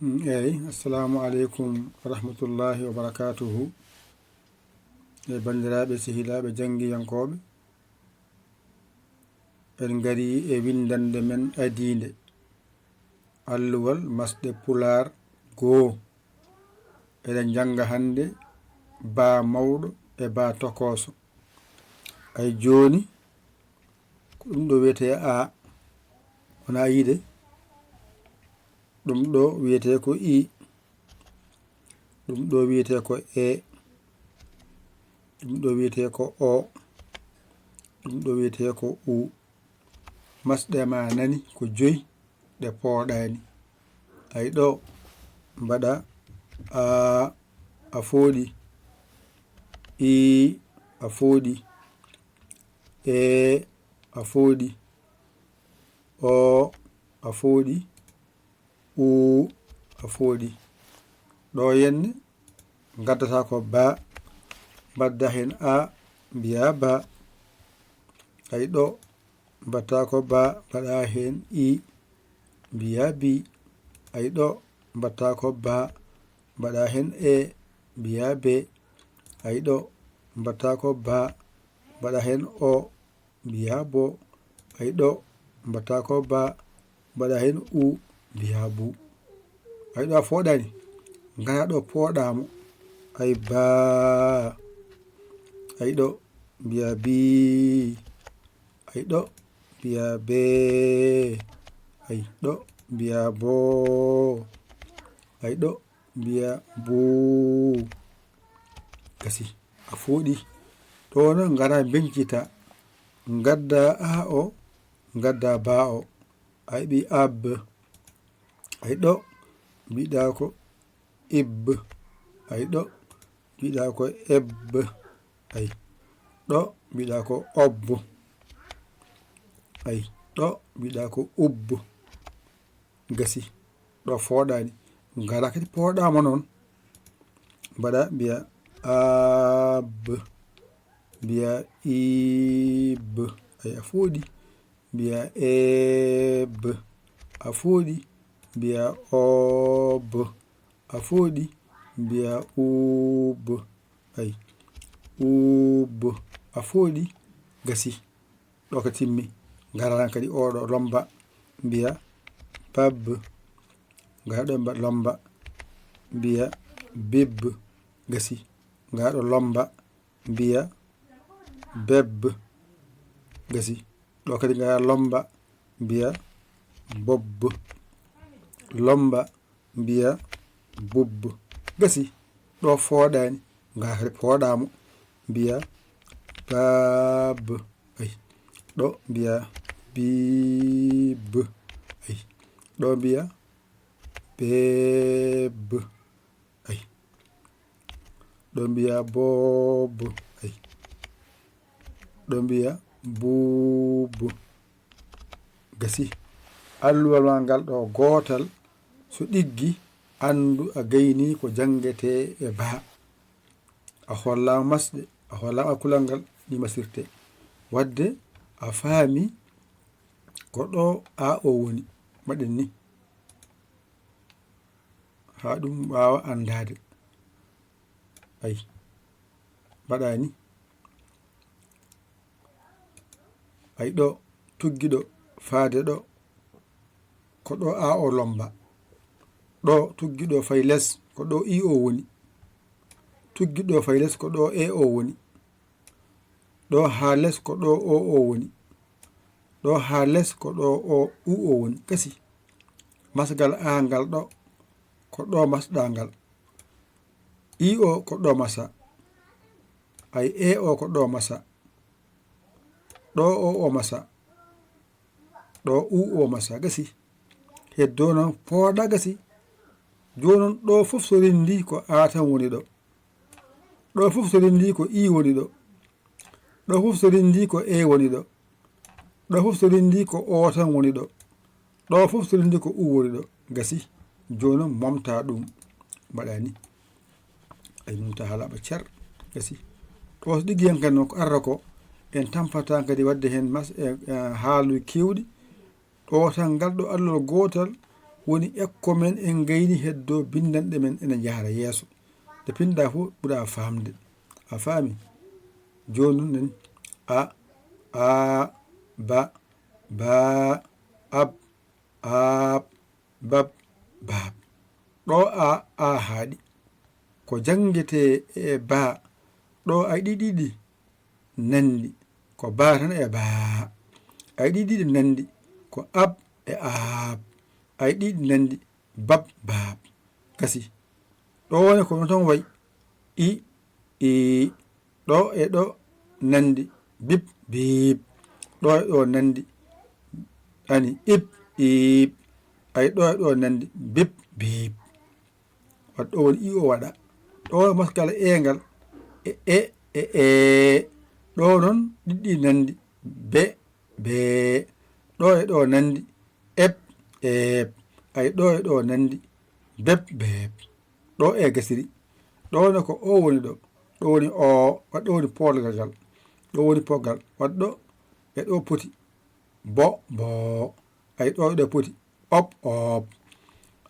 Assalamu alaikum rahmatullahi wa barakatuhu. Bandiraɓe sehilaɓe jangiyankoɓe, en gari e windande men adinde alluwal masɗe pular goo. Eɗen janga hande ba mawɗo e ba tokoso. Ay joni ko ɗum ɗo wiyete a wona yide, ɗum ɗo wiyete ko i, ɗum ɗo wiyete ko e, ɗum ɗo wiyete ko o, ɗum ɗo wiyete ko u. Masɗe ma nani ko joyi ɗe pooɗani. Ay ɗo mbaɗa a fooɗi, i a fooɗi, e a fooɗi, o a fooɗi, u a fooɗi. Ɗo yenne gaddata ko ba, mbadda hen a mbiya ba. Ay ɗo mbatta ko ba, mbaɗa hen i mbiya bi. Ay ɗo mbatta ko ba, mbaɗa hen e mbiya be. Ay ɗo mbatta ko ba, mbaɗa hen o mbiya bo. Ay ɗo mbatta ko ba, mbaɗa hen u mbiya bu. Ay ɗo a fooɗani, ngara ɗo pooɗamo. Ay ba. Ay ɗo mbiya bi. Ay ɗo mbiya be. Ay ɗo mbiya bo. Ay ɗo mbiya bu. Gasi a fooɗi. Ɗo no ngara bencita, gadda a o, gadda ba o. Ay ɓi ab. Ay ɗo mbiɗa ko ib. Ay ɗo mbiɗa ko eb. Ay ɗo mbiɗa ko ob. Ay ɗo mbiɗa ko ub. Gasi ɗo fooɗani, ngara kadi pooɗama noon. Mbaɗa mbiya ab, mbiya ib. Ay a fooɗi. Mbiya eb, a fooɗi. Mbiya ob, a fooɗi. Mbiya ub. Ay ub, a fooɗi. Gasi ɗo ko timmi. Ngaranan kadi oɗo lomba mbiya bab. Ngara ɗo mba lomba mbiya bib. Gasi ngara ɗo lomba mbiya beb. Gasi ɗo kadi ngara lomba mbiya bob. Lomba mbiya bub. Gasi ɗo fooɗani, ngara kadi pooɗamo mbiya bab. Ay ɗo mbiya bib. Ay ɗo mbiya beb. Ay ɗo mbiya bob. Ay ɗo mbiya bub. Gasi alluwal ma ngal ɗo gootal, so ɗiggi andu a gayni ko jangete e ba. A hollama masɗe, a hollama kulal ngal ni masirte, wadde a faami ko ɗo a o woni. Mbaɗen ni ha ɗum wawa andade. Ay mbaɗani. Ay ɗo tuggiɗo faade ɗo ko ɗo a o lomba. Ɗo tuggiɗo fay les ko ɗo i o woni. Tuggiɗo fay les ko ɗo e o woni. ɗo ha les ko ɗo o o woni. ɗo ha les ko ɗo o u o woni. Gasi masgal a ngal ɗo ko ɗo masɗa ngal. I o ko ɗo masa. Ay e o ko ɗo masa. ɗo o o masa. ɗo u o masa. Gasi heddo noon pooɗa. Gasi jonon ɗo fof so rendi ko a tan woni ɗo. ɗo fof so rendi ko i woni ɗo. ɗo fof so rendi ko e woni ɗo. ɗo fof so rendi ko o tan woni ɗo. ɗo fof so rendi ko u woni ɗo. Gasi jonon momta ɗum mbaɗani. Ay mumta haalaɓa cer. Gasi ɗo so ɗiggi hen kadi noon ko arata ko en tampata kadi wadde hen haalu kewɗi. ɗo tan ngal ɗo allol gotal woni ekko men en gayni heddo bindanɗe men ene jahara yeeso nde pinda fof ɓuura famde a faami joni nen a ba ba ab bab baab ɗo a haaɗi ko jangete e ba ɗo ay ɗiɗiɗi nandi ko ba tan e baa ay ɗiɗiɗi nandi ko ab e aab ay ɗiɗi nandi bab baab gasi ɗo woni ko tan way i ɗo e ɗo nandi bib biib ɗo e ɗo nandi ani ib iib ay ɗo e ɗo nandi bib biib waɗa ɗo woni i o waɗa ɗo woni maskala ngal e ɗo noon ɗiɗɗi nandi be bee ɗo e ɗo nandi eb eeb ay ɗo e ɗo nandi beb beeb ɗo e gasiri ɗo woni ko o woni ɗo ɗo woni o waɗa ɗo woni polgal ngal ɗo woni poggal waɗa ɗo e ɗo poti bo boo ay ɗo e ɗo poti op op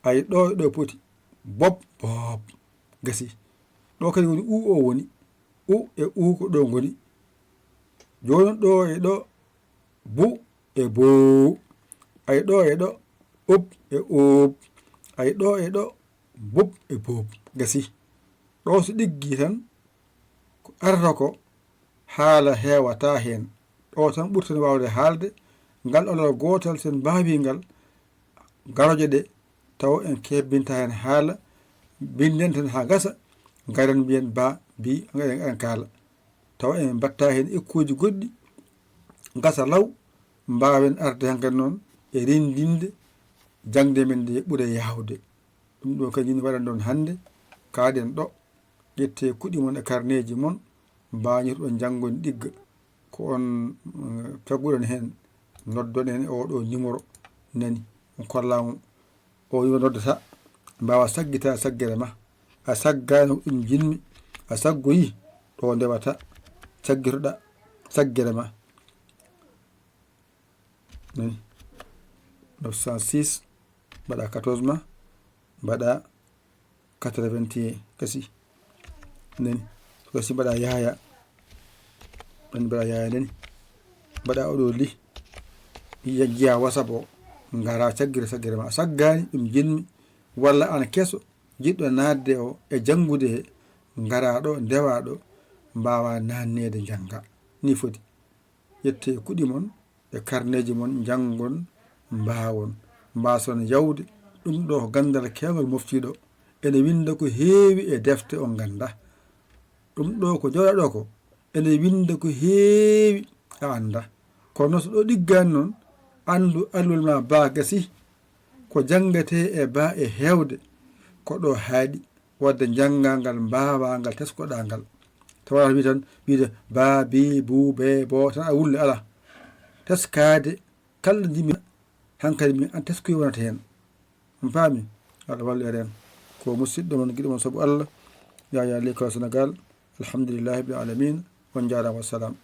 ay ɗo e ɗo poti bob bob gasi ɗo kadi woni u o woni u e u ko ɗo ngoni joni ɗo e ɗo bu e boo ay ɗo e ɗo ub e ub ay ɗo e ɗo bub e boob gasi ɗo so ɗiggi tan ko arata ko haala heewata hen ɗo tan ɓurten wawde haalde ngal alal gotal sen mbaawi ngal garoje ɗe taw en kebbinta hen haala binden ten ha gasa garen mbiyen ba bi en kaala taw en mbatta hen ekkuji goɗɗi gasa law mbawen arde hankkadi noon e rendinde jangde men nde ɓuura yawde ɗum ɗo kañum waɗan ɗon hannde kaaɗen ɗo ƴette kuɗi mon e carnet mon mbañirɗon janggoni ɗigga ko on tagguɗon hen noddon en e oɗo numéro nani on kollama o yo noddata mbawa saggita saggere ma a saggani ɗum jinmi a saggoyi ɗo ndewata saggitoɗa saggere ma nani 906 mbaɗa 14 ma mbaɗa 81 kasi nani kasi mbaɗa yaya ɗon mbaɗa yaya nani mbaɗa oɗo li jiya wasabo ngara saggire saggere ma saggani ɗum jinmi walla an keso jiɗɗo nadde o e janngude he ngara ɗo ndewa ɗo mbawa nannede jangga ni foti ƴette kuɗi mon e carneji mon janggon mbawon mbason yawde ɗum ɗo ko gandal kewgal moftiɗo ene winda ko heewi e defte on ganda ɗum ɗo ko jawɗa ko ene winda ko heewi a anda kono so ɗo ɗiggani noon andu allol ma ba gasi ko jangate e ba e hewde ko ɗo haaɗi wadde jangal mbawa ngal teskoɗa ngal tawa wi tan wiide ba bi bu be bo tan a wulle ala teskade kala jimi hankkadi min an teskoy wonata hen on paami Allah wallu en ko musidɗo mon giɗo mon saabu Allah yaya l'école Sénégal alhamdulillahi rabbil alamin on jarama wassalam